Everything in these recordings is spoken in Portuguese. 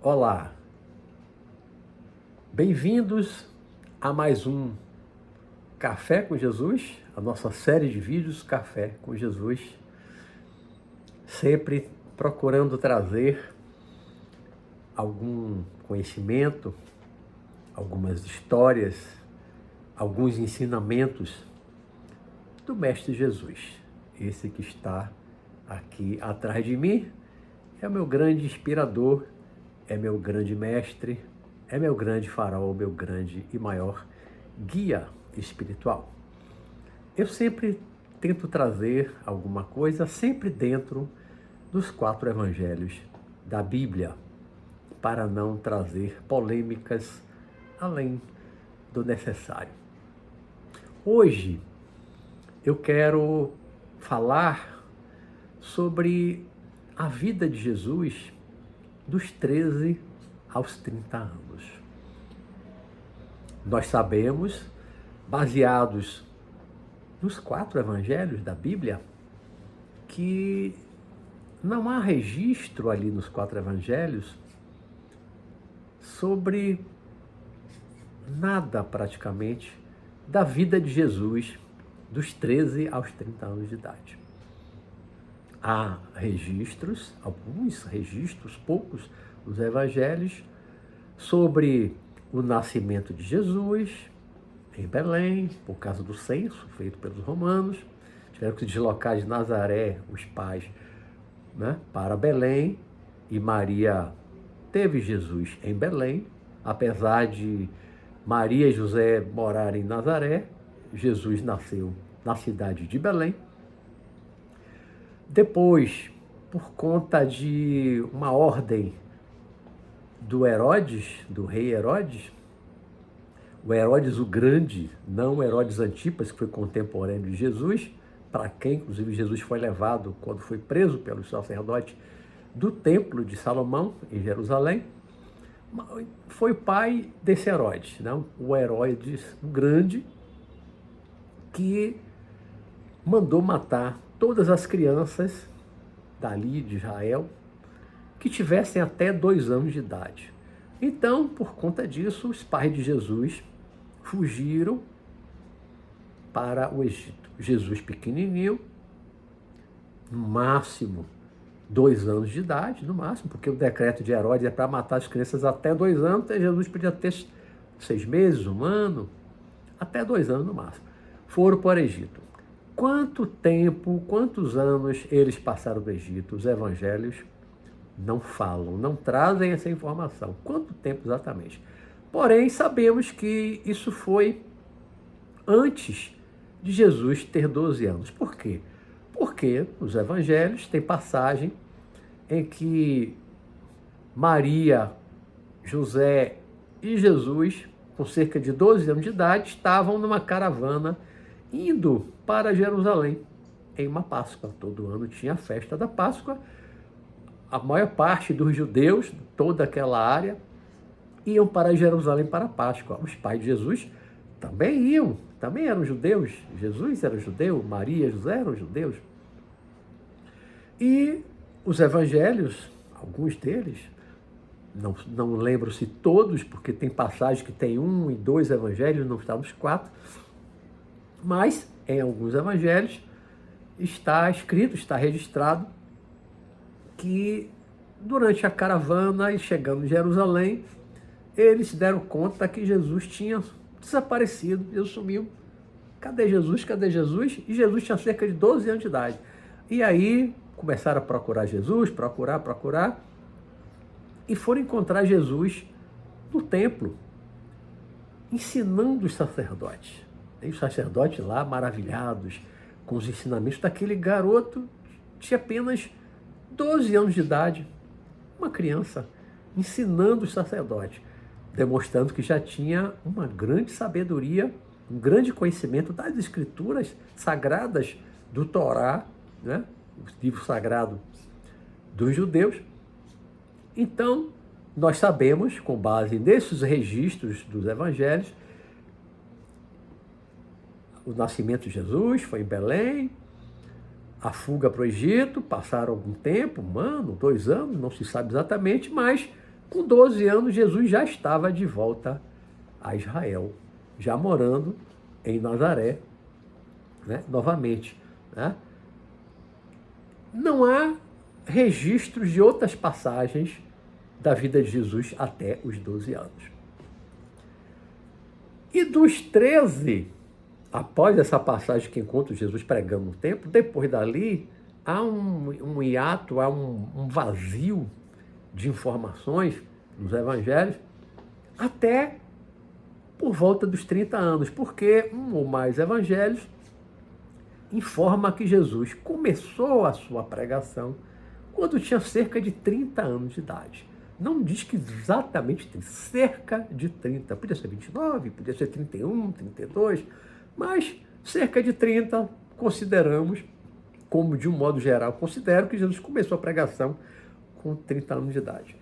Olá, bem-vindos a mais um Café com Jesus, a nossa série de vídeos Café com Jesus, sempre procurando trazer algum conhecimento, algumas histórias, alguns ensinamentos do Mestre Jesus. Esse que está aqui atrás de mim é o meu grande inspirador, é meu grande mestre, é meu grande farol, meu grande e maior guia espiritual. Eu sempre tento trazer alguma coisa, sempre dentro dos 4 evangelhos da Bíblia, para não trazer polêmicas além do necessário. Hoje eu quero falar sobre a vida de Jesus dos 13 aos 30 anos. Nós sabemos, baseados nos 4 evangelhos da Bíblia, que não há registro ali nos 4 evangelhos sobre nada praticamente da vida de Jesus dos 13 aos 30 anos de idade. Há registros, alguns registros, poucos, nos evangelhos, sobre o nascimento de Jesus em Belém, por causa do censo feito pelos romanos. Tiveram que se deslocar de Nazaré, os pais, para Belém, e Maria teve Jesus em Belém. Apesar de Maria e José morarem em Nazaré, Jesus nasceu na cidade de Belém. Depois, por conta de uma ordem do Herodes, do rei Herodes, o Herodes o Grande, não Herodes Antipas, que foi contemporâneo de Jesus, para quem, inclusive, Jesus foi levado quando foi preso pelos sacerdotes do Templo de Salomão, em Jerusalém, foi pai desse Herodes, não? O Herodes o Grande, que mandou matar todas as crianças dali de Israel que tivessem até 2 anos de idade. Então, por conta disso, os pais de Jesus fugiram para o Egito. Jesus pequenininho, no máximo 2 anos de idade, no máximo, porque o decreto de Herodes é para matar as crianças até 2 anos, e Jesus podia ter 6 meses, 1 ano, até 2 anos no máximo. Foram para o Egito. Quanto tempo, quantos anos eles passaram no Egito? Os evangelhos não falam, não trazem essa informação. Quanto tempo exatamente? Porém, sabemos que isso foi antes de Jesus ter 12 anos. Por quê? Porque nos evangelhos tem passagem em que Maria, José e Jesus, com cerca de 12 anos de idade, estavam numa caravana indo para Jerusalém em uma Páscoa. Todo ano tinha a festa da Páscoa. A maior parte dos judeus, toda aquela área, iam para Jerusalém para a Páscoa. Os pais de Jesus também iam, também eram judeus. Jesus era judeu, Maria e José eram judeus. E os evangelhos, alguns deles, não lembro se todos, porque tem passagem que tem 1 e 2 evangelhos, não está nos 4, mas em alguns evangelhos está escrito, está registrado que durante a caravana e chegando em Jerusalém, eles deram conta que Jesus tinha desaparecido, Jesus sumiu. Cadê Jesus? Cadê Jesus? E Jesus tinha cerca de 12 anos de idade. E aí começaram a procurar Jesus, procurar, e foram encontrar Jesus no templo, ensinando os sacerdotes. E os sacerdotes lá maravilhados com os ensinamentos daquele garoto, tinha apenas 12 anos de idade, uma criança, ensinando os sacerdotes, demonstrando que já tinha uma grande sabedoria, um grande conhecimento das escrituras sagradas do Torá, o livro sagrado dos judeus. Então, nós sabemos, com base nesses registros dos evangelhos, o nascimento de Jesus foi em Belém, a fuga para o Egito, passaram algum tempo, 1 ano, 2 anos, não se sabe exatamente, mas Com 12 anos, Jesus já estava de volta a Israel, já morando em Nazaré, né, novamente. Né? Não há registros de outras passagens da vida de Jesus até os 12 anos. E dos 13, após essa passagem que encontra Jesus pregando no templo, depois dali, há um hiato, há um vazio de informações nos evangelhos, até por volta dos 30 anos, porque um ou mais evangelhos informa que Jesus começou a sua pregação quando tinha cerca de 30 anos de idade. Não diz que exatamente tem cerca de 30, podia ser 29, podia ser 31, 32, mas cerca de 30 consideramos, como de um modo geral considero, que Jesus começou a pregação com 30 anos de idade.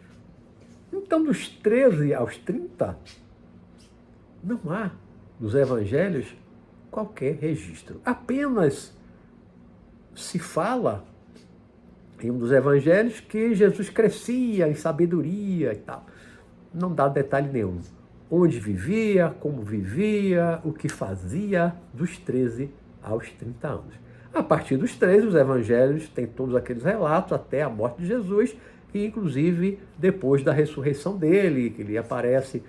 Então, dos 13 aos 30, não há nos evangelhos qualquer registro. Apenas se fala em um dos evangelhos que Jesus crescia em sabedoria e tal. Não dá detalhe nenhum. Onde vivia, como vivia, o que fazia, dos 13 aos 30 anos. A partir dos 13, os evangelhos têm todos aqueles relatos até a morte de Jesus, e inclusive depois da ressurreição dele, que ele aparece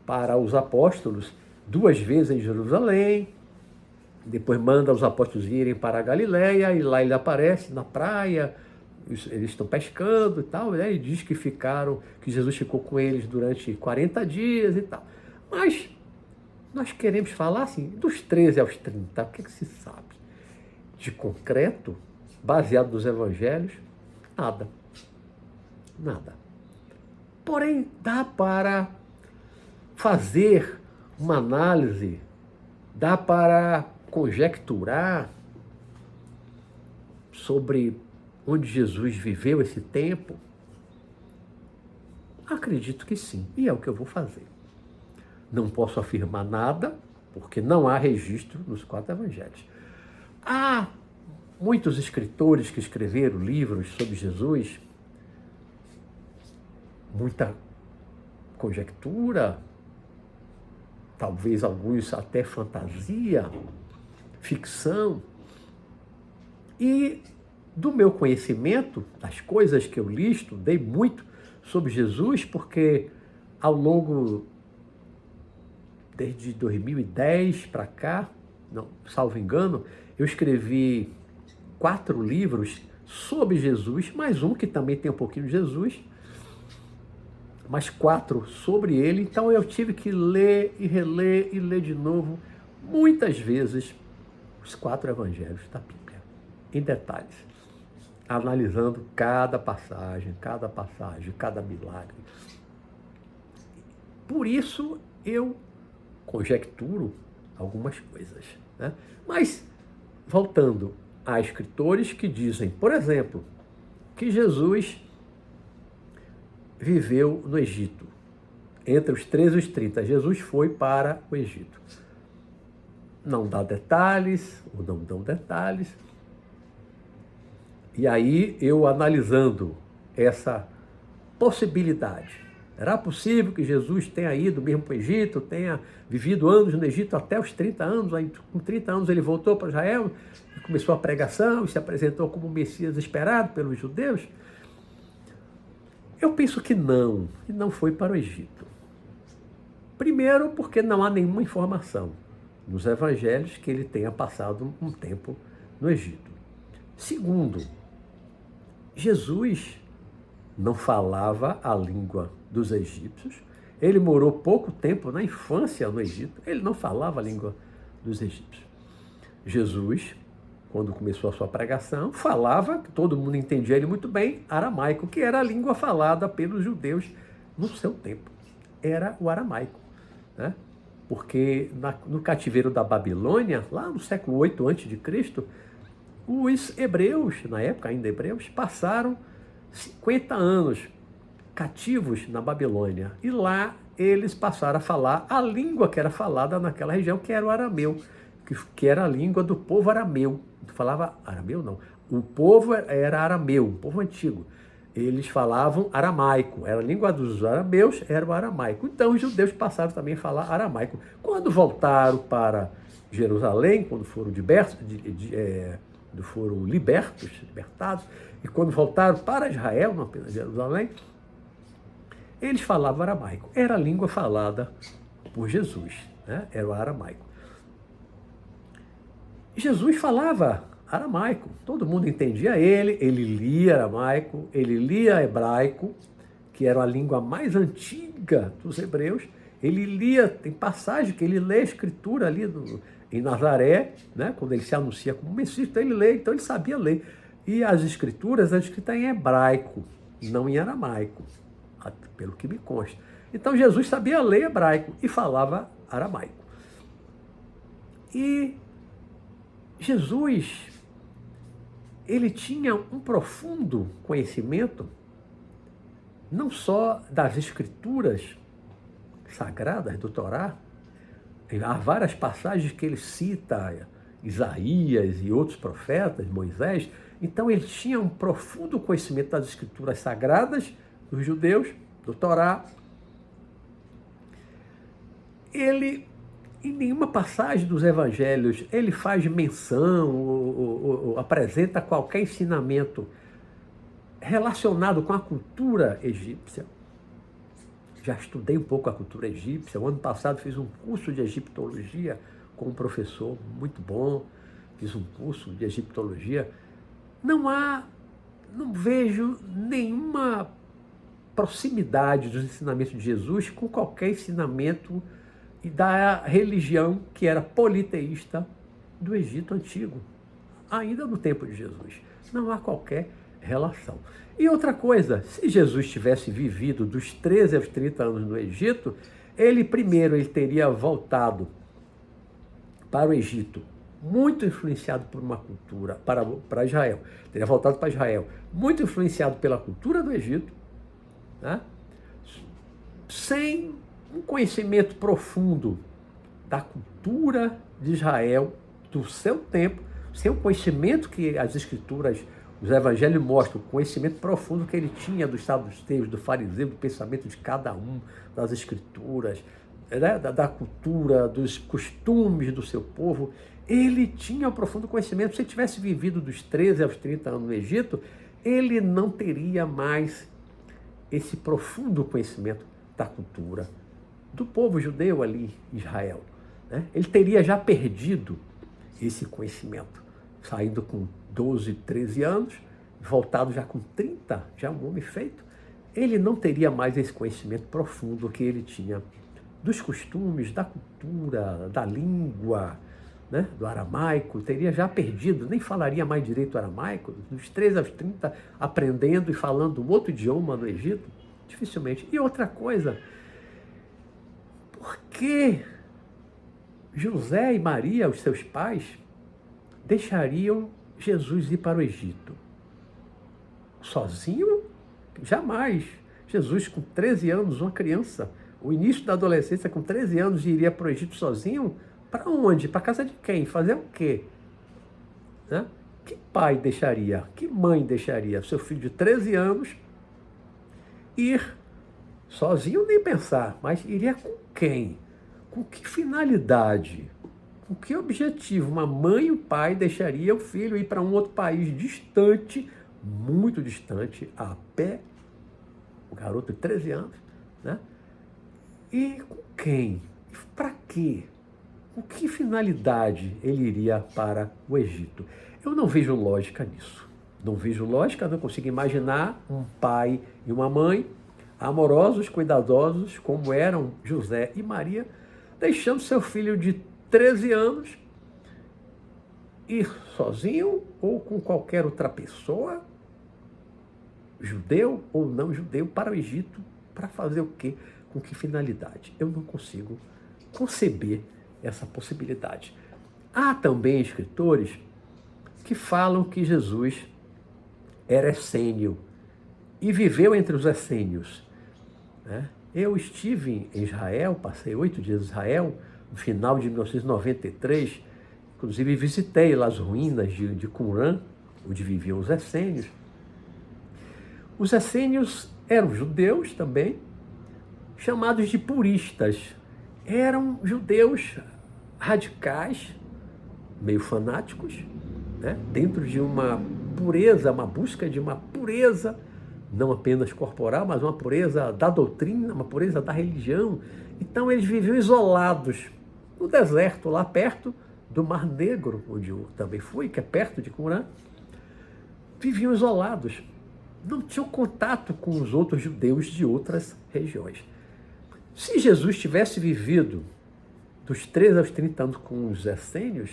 para os apóstolos 2 vezes em Jerusalém, depois manda os apóstolos irem para a Galileia, e lá ele aparece na praia, eles estão pescando e tal, né? E diz que Jesus ficou com eles durante 40 dias e tal. Mas nós queremos falar assim, dos 13 aos 30, o que se sabe? De concreto, baseado nos evangelhos, nada. Nada. Porém, dá para fazer uma análise, dá para conjecturar sobre onde Jesus viveu esse tempo? Acredito que sim, e é o que eu vou fazer. Não posso afirmar nada, porque não há registro nos 4 evangelhos. Há muitos escritores que escreveram livros sobre Jesus, muita conjectura, talvez alguns até fantasia, ficção, e do meu conhecimento, das coisas que eu li, estudei muito sobre Jesus, porque ao longo, desde 2010 para cá, não, salvo engano, eu escrevi 4 livros sobre Jesus, mais um que também tem um pouquinho de Jesus, mais 4 sobre ele. Então eu tive que ler e reler e ler de novo, muitas vezes, os 4 evangelhos da Bíblia, em detalhes, analisando cada passagem, cada milagre. Por isso eu conjecturo algumas coisas, né? Mas, voltando a escritores que dizem, por exemplo, que Jesus viveu no Egito. Entre os 13 e os 30, Jesus foi para o Egito. Não dá detalhes, ou não dão detalhes. E aí, eu analisando essa possibilidade, era possível que Jesus tenha ido mesmo para o Egito, tenha vivido anos no Egito até os 30 anos, aí com 30 anos ele voltou para Israel, e começou a pregação, e se apresentou como o Messias esperado pelos judeus? Eu penso que não foi para o Egito. Primeiro, porque não há nenhuma informação nos evangelhos que ele tenha passado um tempo no Egito. Segundo, Jesus não falava a língua dos egípcios. Ele morou pouco tempo na infância no Egito. Ele não falava a língua dos egípcios. Jesus, quando começou a sua pregação, falava, que todo mundo entendia ele muito bem, aramaico, que era a língua falada pelos judeus no seu tempo. Era o aramaico, né? Porque no cativeiro da Babilônia, lá no século 8 a.C., os hebreus, na época ainda hebreus, passaram 50 anos cativos na Babilônia. E lá eles passaram a falar a língua que era falada naquela região, que era o arameu, que era a língua do povo arameu. Falava arameu, não. O povo era arameu, um povo antigo. eles falavam aramaico, era a língua dos arameus, era o aramaico. Então os judeus passaram também a falar aramaico. Quando voltaram para Jerusalém, quando foram libertados, e quando voltaram para Israel, não apenas Jerusalém, eles falavam aramaico. Era a língua falada por Jesus, né? Era o aramaico. Jesus falava aramaico, todo mundo entendia ele lia aramaico, ele lia hebraico, que era a língua mais antiga dos hebreus. Ele lia, tem passagem que ele lê a escritura ali em Nazaré, né? Quando ele se anuncia como Messias, então ele lê, então ele sabia ler. E as escrituras eram escritas em hebraico, não em aramaico, pelo que me consta. Então Jesus sabia ler hebraico e falava aramaico. E Jesus, ele tinha um profundo conhecimento, não só das escrituras sagradas do Torá. Há várias passagens que ele cita Isaías e outros profetas, Moisés. Então ele tinha um profundo conhecimento das escrituras sagradas dos judeus, do Torá. Ele, em nenhuma passagem dos evangelhos, ele faz menção ou apresenta qualquer ensinamento relacionado com a cultura egípcia. Já estudei um pouco a cultura egípcia. O ano passado fiz um curso de egiptologia com um professor muito bom. Fiz um curso de egiptologia. Não vejo nenhuma proximidade dos ensinamentos de Jesus com qualquer ensinamento e da religião que era politeísta do Egito Antigo, ainda no tempo de Jesus. Não há qualquer relação. E outra coisa, se Jesus tivesse vivido dos 13 aos 30 anos no Egito, ele teria voltado para o Egito, muito influenciado por uma cultura, para Israel, teria voltado para Israel, muito influenciado pela cultura do Egito, né? Sem um conhecimento profundo da cultura de Israel, do seu tempo, sem o conhecimento que as escrituras, os evangelhos mostram, o conhecimento profundo que ele tinha dos saduceus, do fariseu, do pensamento de cada um, das escrituras, né? da cultura, dos costumes do seu povo. Ele tinha um profundo conhecimento. Se ele tivesse vivido dos 13 aos 30 anos no Egito, ele não teria mais esse profundo conhecimento da cultura do povo judeu ali em Israel, né? Ele teria já perdido esse conhecimento, saindo com 12, 13 anos, voltado já com 30, já um homem feito. Ele não teria mais esse conhecimento profundo que ele tinha dos costumes, da cultura, da língua, né? Do aramaico. Teria já perdido, nem falaria mais direito aramaico, dos 13 aos 30, aprendendo e falando outro idioma no Egito, dificilmente. E outra coisa, por que José e Maria, os seus pais, deixariam Jesus ir para o Egito? Sozinho? Jamais. Jesus, com 13 anos, uma criança, o início da adolescência, com 13 anos, iria para o Egito sozinho? Para onde? Para a casa de quem? Fazer o quê? Né? Que pai deixaria? Que mãe deixaria seu filho de 13 anos ir sozinho? Nem pensar, mas iria com quem? Com que finalidade? Com que objetivo uma mãe e um pai deixaria o filho ir para um outro país distante, muito distante, a pé, o garoto de 13 anos, né? E com quem? Para quê? Com que finalidade ele iria para o Egito? Eu não vejo lógica nisso. Não vejo lógica, não consigo imaginar um pai e uma mãe amorosos, cuidadosos, como eram José e Maria, deixando seu filho de 13 anos ir sozinho ou com qualquer outra pessoa, judeu ou não judeu, para o Egito, para fazer o quê? Com que finalidade? Eu não consigo conceber essa possibilidade. Há também escritores que falam que Jesus era essênio e viveu entre os essênios, né? Eu estive em Israel, passei 8 dias em Israel, no final de 1993, inclusive visitei lá as ruínas de Qumran, onde viviam os essênios. Os essênios eram judeus também, chamados de puristas. Eram judeus radicais, meio fanáticos, né? Dentro de uma pureza, uma busca de uma pureza, não apenas corporal, mas uma pureza da doutrina, uma pureza da religião. Então eles viviam isolados no deserto, lá perto do Mar Negro, onde eu também fui, que é perto de Qumran. Viviam isolados, não tinham contato com os outros judeus de outras regiões. Se Jesus tivesse vivido dos 13 aos 30 anos com os essênios,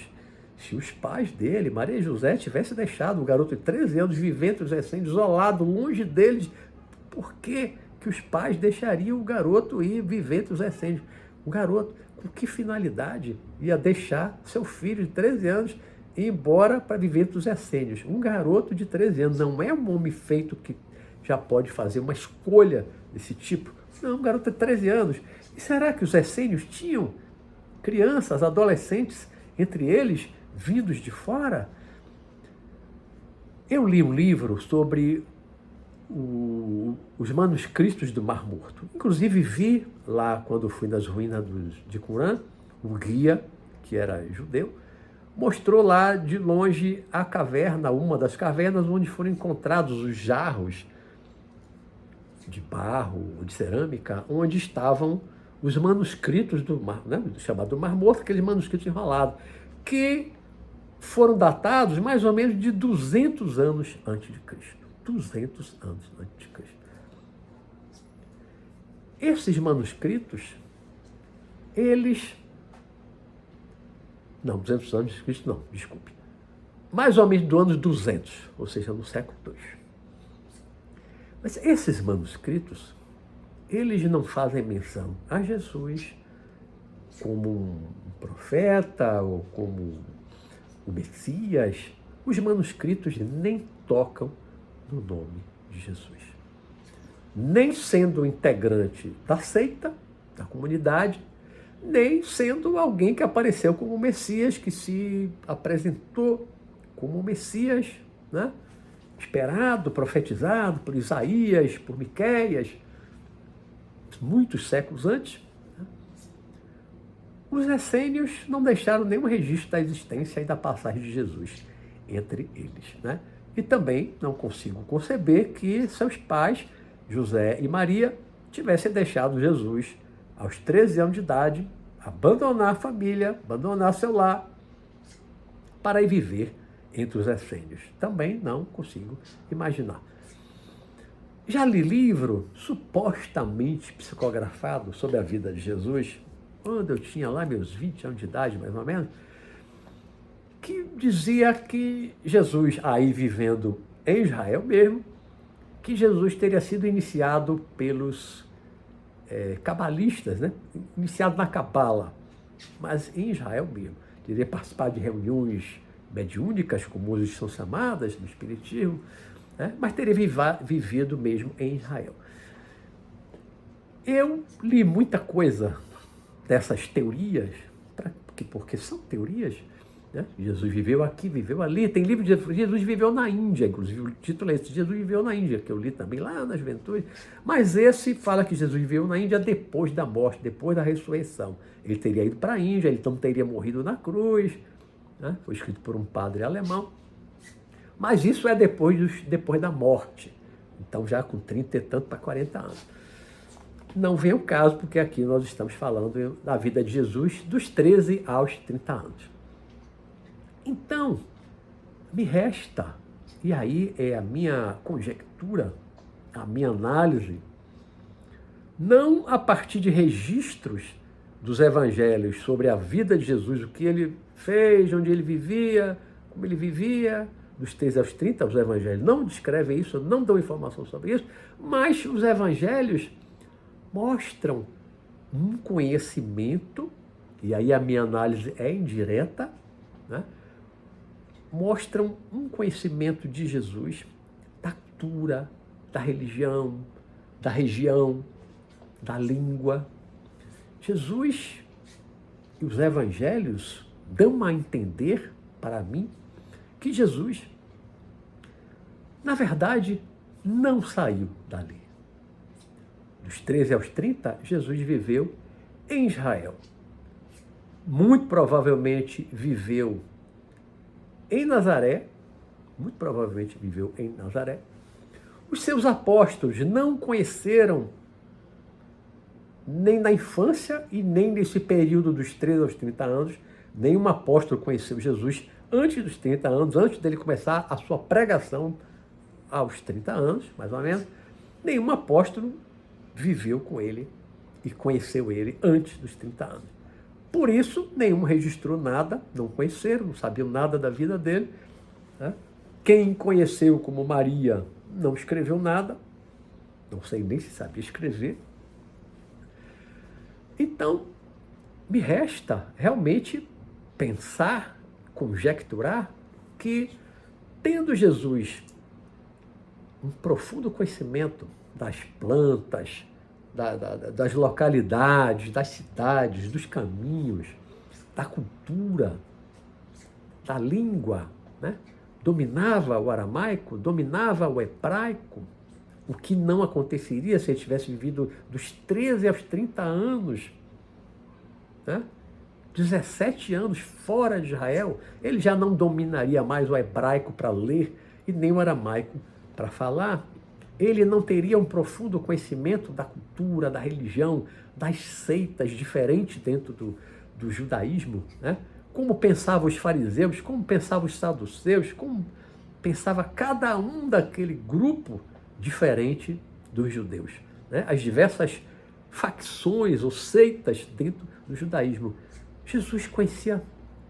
se os pais dele, Maria e José, tivessem deixado um garoto de 13 anos viver entre os essênios, isolado, longe deles, por que os pais deixariam o garoto ir viver entre os essênios? O garoto, com que finalidade ia deixar seu filho de 13 anos ir embora para viver entre os essênios? Um garoto de 13 anos não é um homem feito que já pode fazer uma escolha desse tipo. Não, um garoto de 13 anos. E será que os essênios tinham crianças, adolescentes, entre eles, vindos de fora? Eu li um livro sobre os manuscritos do Mar Morto. Inclusive vi lá, quando fui nas ruínas de Qumran, o guia, que era judeu, mostrou lá de longe a caverna, uma das cavernas onde foram encontrados os jarros de barro, de cerâmica, onde estavam os manuscritos do mar, né, chamado Mar Morto, aqueles manuscritos enrolados, que foram datados mais ou menos de 200 anos antes de Cristo. 200 anos antes de Cristo. Esses manuscritos, eles... Não, 200 anos de Cristo não, desculpe. Mais ou menos do ano 200, ou seja, no século II. Mas esses manuscritos, eles não fazem menção a Jesus como um profeta ou como o Messias. Os manuscritos nem tocam no nome de Jesus. Nem sendo integrante da seita, da comunidade, nem sendo alguém que apareceu como Messias, que se apresentou como Messias, né? Esperado, profetizado por Isaías, por Miqueias, muitos séculos antes. Os essênios não deixaram nenhum registro da existência e da passagem de Jesus entre eles, né? E também não consigo conceber que seus pais, José e Maria, tivessem deixado Jesus aos 13 anos de idade, abandonar a família, abandonar seu lar, para ir viver entre os essênios. Também não consigo imaginar. Já li livro supostamente psicografado sobre a vida de Jesus, quando eu tinha lá meus 20 anos de idade, mais ou menos, que dizia que Jesus, aí vivendo em Israel mesmo, que Jesus teria sido iniciado pelos cabalistas, né? Iniciado na Cabala, mas em Israel mesmo. Teria participado de reuniões mediúnicas, como hoje são chamadas, do Espiritismo, né? Mas teria vivido mesmo em Israel. Eu li muita coisa dessas teorias, porque são teorias, né? Jesus viveu aqui, viveu ali. Tem livro de Jesus viveu na Índia, inclusive o título é esse, Jesus viveu na Índia, que eu li também lá na juventude. Mas esse fala que Jesus viveu na Índia depois da morte, depois da ressurreição. Ele teria ido para a Índia, ele então teria morrido na cruz, né? Foi escrito por um padre alemão. Mas isso é depois da morte. Então já com 30 e tanto para 40 anos. Não vem o caso, porque aqui nós estamos falando da vida de Jesus dos 13 aos 30 anos. Então, me resta, e aí é a minha conjectura, a minha análise, não a partir de registros dos evangelhos sobre a vida de Jesus, o que ele fez, onde ele vivia, como ele vivia, dos 13 aos 30, os evangelhos não descrevem isso, não dão informação sobre isso, mas os evangelhos mostram um conhecimento, e aí a minha análise é indireta, né? Mostram um conhecimento de Jesus, da cultura, da religião, da região, da língua. Jesus e os evangelhos dão a entender, para mim, que Jesus, na verdade, não saiu dali. Dos 13 aos 30, Jesus viveu em Israel. Muito provavelmente viveu em Nazaré, muito provavelmente viveu em Nazaré. Os seus apóstolos não conheceram nem na infância e nem nesse período dos 13 aos 30 anos, nenhum apóstolo conheceu Jesus antes dos 30 anos, antes dele começar a sua pregação aos 30 anos, mais ou menos. Nenhum apóstolo viveu com ele e conheceu ele antes dos 30 anos. Por isso, nenhum registrou nada, não conheceram, não sabiam nada da vida dele. Né? Quem conheceu como Maria não escreveu nada, não sei nem se sabia escrever. Então, me resta realmente pensar, conjecturar que, tendo Jesus um profundo conhecimento das plantas, das localidades, das cidades, dos caminhos, da cultura, da língua, né? Dominava o aramaico, dominava o hebraico, o que não aconteceria se ele tivesse vivido dos 13 aos 30 anos, né? 17 anos fora de Israel, ele já não dominaria mais o hebraico para ler e nem o aramaico para falar. Ele não teria um profundo conhecimento da cultura, da religião, das seitas diferentes dentro do judaísmo, né? Como pensavam os fariseus, como pensavam os saduceus, como pensava cada um daquele grupo diferente dos judeus, né? As diversas facções ou seitas dentro do judaísmo. Jesus conhecia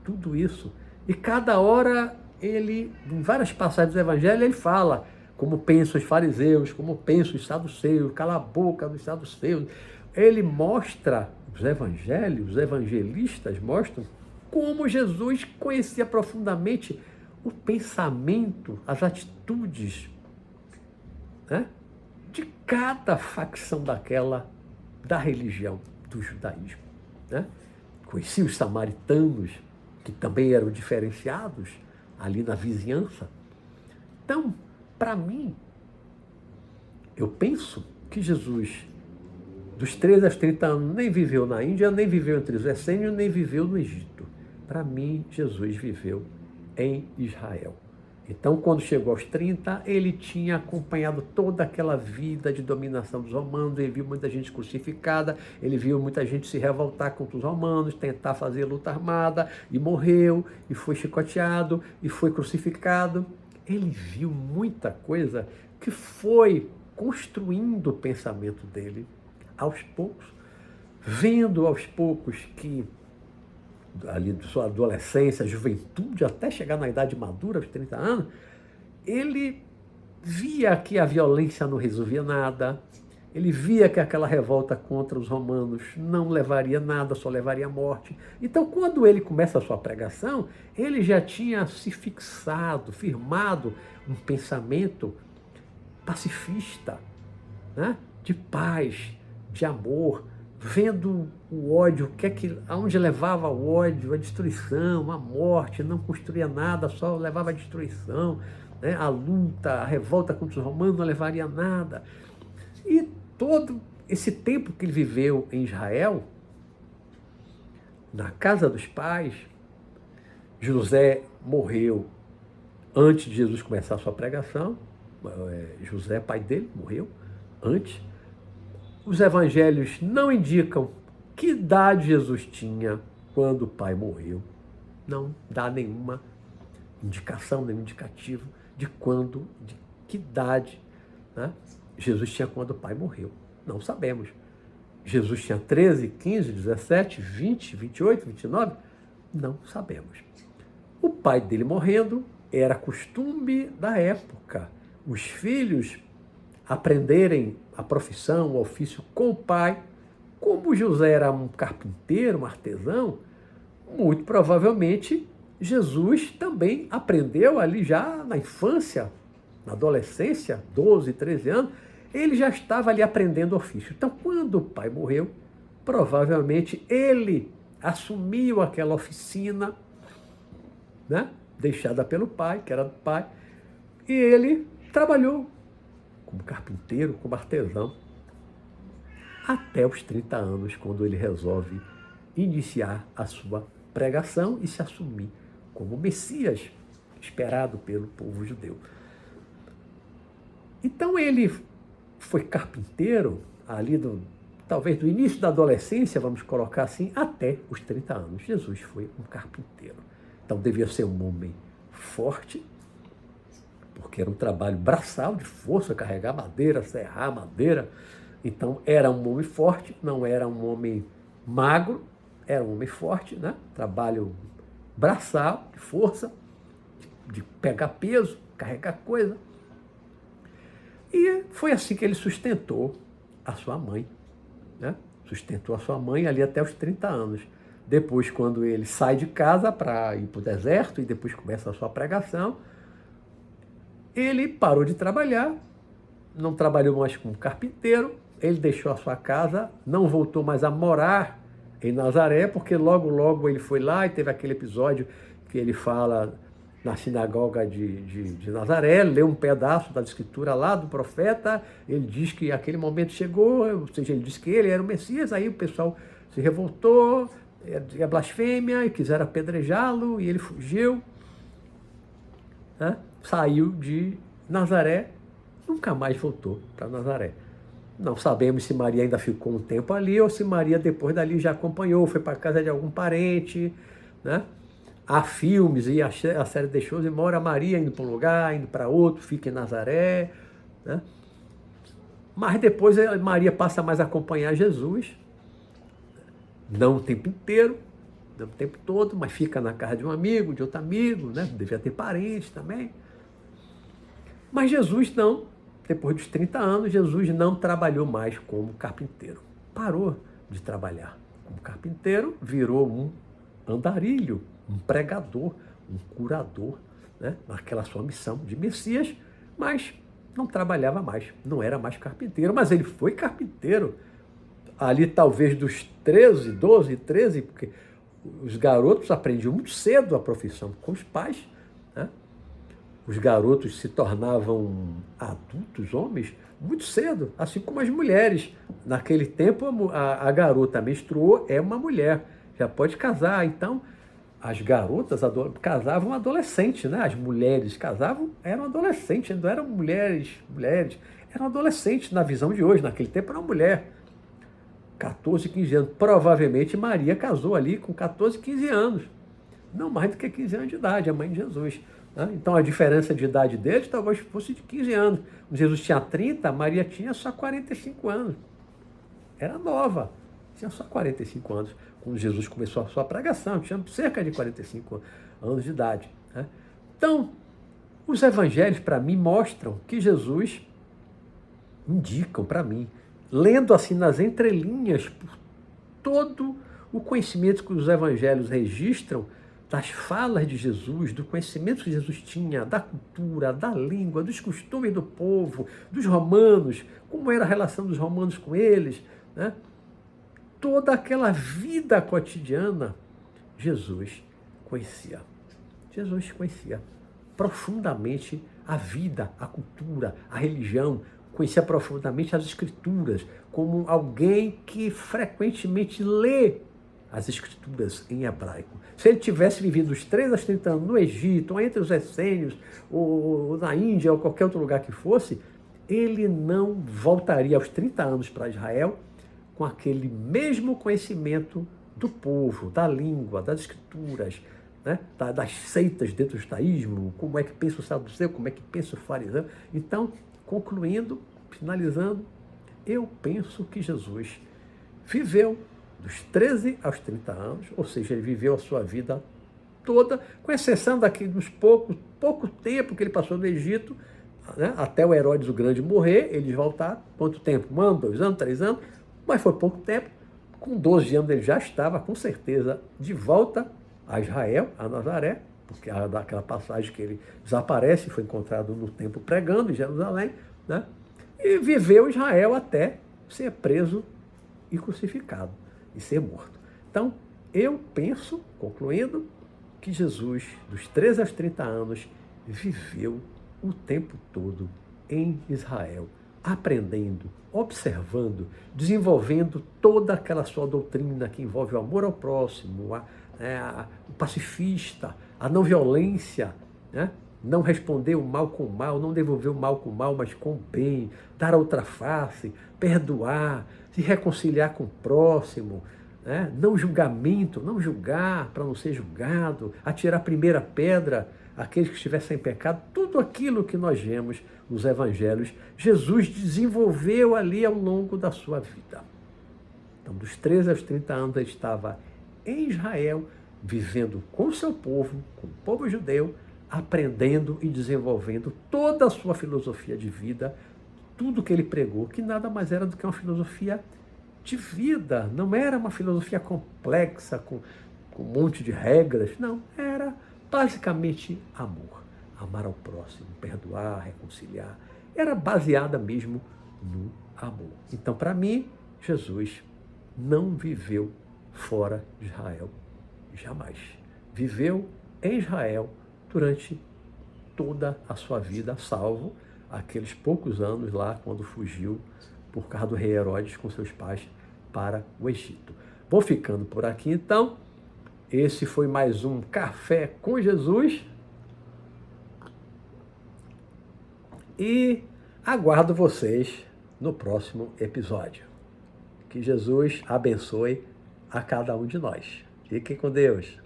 tudo isso. E cada hora ele, em várias passagens do Evangelho, ele fala como pensam os fariseus, como pensam os saduceus, cala a boca dos saduceus. Ele mostra, os evangelhos, os evangelistas mostram como Jesus conhecia profundamente o pensamento, as atitudes, né, de cada facção da religião do judaísmo, né? Conhecia os samaritanos, que também eram diferenciados ali na vizinhança. Então, para mim, eu penso que Jesus, dos 13 aos 30 anos, nem viveu na Índia, nem viveu entre os essênios, nem viveu no Egito. Para mim, Jesus viveu em Israel. Então, quando chegou aos 30, ele tinha acompanhado toda aquela vida de dominação dos romanos, ele viu muita gente crucificada, ele viu muita gente se revoltar contra os romanos, tentar fazer luta armada, e morreu, e foi chicoteado, e foi crucificado. Ele viu muita coisa que foi construindo o pensamento dele aos poucos, vendo aos poucos que ali de sua adolescência, juventude, até chegar na idade madura, aos 30 anos, ele via que a violência não resolvia nada, ele via que aquela revolta contra os romanos não levaria nada, só levaria à morte. Então, quando ele começa a sua pregação, ele já tinha se fixado, firmado um pensamento pacifista, né? De paz, de amor, vendo o ódio, aonde levava o ódio, a destruição, a morte, não construía nada, só levava a destruição, né? A luta, a revolta contra os romanos não levaria a nada. E todo esse tempo que ele viveu em Israel, na casa dos pais, José morreu antes de Jesus começar a sua pregação, José, pai dele, morreu antes. Os evangelhos não indicam que idade Jesus tinha quando o pai morreu. Não dá nenhuma indicação, nenhum indicativo de que idade, né, Jesus tinha quando o pai morreu. Não sabemos. Jesus tinha 13, 15, 17, 20, 28, 29? Não sabemos. O pai dele morrendo, era costume da época os filhos aprenderem a profissão, o ofício com o pai. Como José era um carpinteiro, um artesão, muito provavelmente Jesus também aprendeu ali já na infância, na adolescência, 12, 13 anos, ele já estava ali aprendendo ofício. Então, quando o pai morreu, provavelmente ele assumiu aquela oficina, né, deixada pelo pai, que era do pai, e ele trabalhou como carpinteiro, como artesão, até os 30 anos, quando ele resolve iniciar a sua pregação e se assumir como Messias esperado pelo povo judeu. Então ele foi carpinteiro ali talvez do início da adolescência, vamos colocar assim, até os 30 anos. Jesus foi um carpinteiro. Então devia ser um homem forte, porque era um trabalho braçal, de força, carregar madeira, serrar madeira. Então era um homem forte, não era um homem magro, era um homem forte, né? Trabalho braçal, de força, de pegar peso, carregar coisa. E foi assim que ele sustentou a sua mãe, né? Sustentou a sua mãe ali até os 30 anos. Depois, quando ele sai de casa para ir para o deserto e depois começa a sua pregação, ele parou de trabalhar, não trabalhou mais como carpinteiro, ele deixou a sua casa, não voltou mais a morar em Nazaré, porque logo ele foi lá e teve aquele episódio que ele fala na sinagoga de Nazaré, lê um pedaço da escritura lá do profeta, ele diz que aquele momento chegou, ou seja, ele disse que ele era o Messias, aí o pessoal se revoltou, é blasfêmia, e quiseram apedrejá-lo, e ele fugiu, né? Saiu de Nazaré, nunca mais voltou para Nazaré. Não sabemos se Maria ainda ficou um tempo ali, ou se Maria depois dali já acompanhou, foi para a casa de algum parente, né? Há filmes e a série deixou e mora Maria indo para um lugar, indo para outro, fica em Nazaré, né? Mas depois Maria passa mais a acompanhar Jesus, não o tempo inteiro, não o tempo todo, mas fica na casa de um amigo, de outro amigo, né? Devia ter parentes também. Mas Jesus não, depois dos 30 anos, Jesus não trabalhou mais como carpinteiro. Parou de trabalhar como carpinteiro, virou um andarilho, um pregador, um curador, né? Naquela sua missão de Messias, mas não trabalhava mais, não era mais carpinteiro, mas ele foi carpinteiro ali talvez dos 13, 12, 13, porque os garotos aprendiam muito cedo a profissão com os pais, né? Os garotos se tornavam adultos, homens, muito cedo, assim como as mulheres. Naquele tempo, a garota menstruou, é uma mulher, já pode casar. Então, as garotas casavam adolescentes, né? As mulheres casavam, eram adolescentes, não eram mulheres, eram adolescentes na visão de hoje. Naquele tempo era uma mulher, 14, 15 anos. Provavelmente Maria casou ali com 14, 15 anos. Não mais do que 15 anos de idade, a mãe de Jesus. Né? Então a diferença de idade deles talvez fosse de 15 anos. Jesus tinha 30, Maria tinha só 45 anos. Era nova, tinha só 45 anos. Quando Jesus começou a sua pregação, tinha cerca de 45 anos de idade. Né? Então, os evangelhos para mim mostram que Jesus, indicam para mim, lendo assim nas entrelinhas, por todo o conhecimento que os evangelhos registram, das falas de Jesus, do conhecimento que Jesus tinha, da cultura, da língua, dos costumes do povo, dos romanos, como era a relação dos romanos com eles, né? Toda aquela vida cotidiana, Jesus conhecia. Jesus conhecia profundamente a vida, a cultura, a religião, conhecia profundamente as escrituras, como alguém que frequentemente lê as escrituras em hebraico. Se ele tivesse vivido os 3 aos 30 anos no Egito, ou entre os essênios, ou na Índia, ou qualquer outro lugar que fosse, ele não voltaria aos 30 anos para Israel com aquele mesmo conhecimento do povo, da língua, das escrituras, né? Das seitas dentro do judaísmo, como é que pensa o saduceu, como é que pensa o fariseu. Então, concluindo, finalizando, eu penso que Jesus viveu dos 13 aos 30 anos, ou seja, ele viveu a sua vida toda, com exceção dos pouco tempo que ele passou no Egito, né, até o Herodes o Grande morrer, eles voltaram. Quanto tempo? 1 ano, 2 anos, 3 anos, mas foi pouco tempo. Com 12 anos ele já estava, com certeza, de volta a Israel, a Nazaré, porque daquela passagem que ele desaparece, foi encontrado no templo pregando em Jerusalém, né? E viveu Israel até ser preso e crucificado e ser morto. Então, eu penso, concluindo, que Jesus, dos 13 aos 30 anos, viveu o tempo todo em Israel, aprendendo, observando, desenvolvendo toda aquela sua doutrina que envolve o amor ao próximo, o pacifista, a não violência, né? Não responder o mal com o mal, não devolver o mal com o mal, mas com o bem, dar a outra face, perdoar, se reconciliar com o próximo, né? Não julgamento, não julgar para não ser julgado, atirar a primeira pedra aqueles que estivessem em pecado, tudo aquilo que nós vemos nos evangelhos, Jesus desenvolveu ali ao longo da sua vida. Então, dos 13 aos 30 anos, ele estava em Israel, vivendo com o seu povo, com o povo judeu, aprendendo e desenvolvendo toda a sua filosofia de vida, tudo que ele pregou, que nada mais era do que uma filosofia de vida, não era uma filosofia complexa, com um monte de regras, não, era basicamente amor, amar ao próximo, perdoar, reconciliar, era baseada mesmo no amor. Então, para mim, Jesus não viveu fora de Israel, jamais. Viveu em Israel durante toda a sua vida, salvo aqueles poucos anos lá, quando fugiu por causa do rei Herodes com seus pais para o Egito. Vou ficando por aqui, então. Esse foi mais um Café com Jesus. E aguardo vocês no próximo episódio. Que Jesus abençoe a cada um de nós. Fiquem com Deus.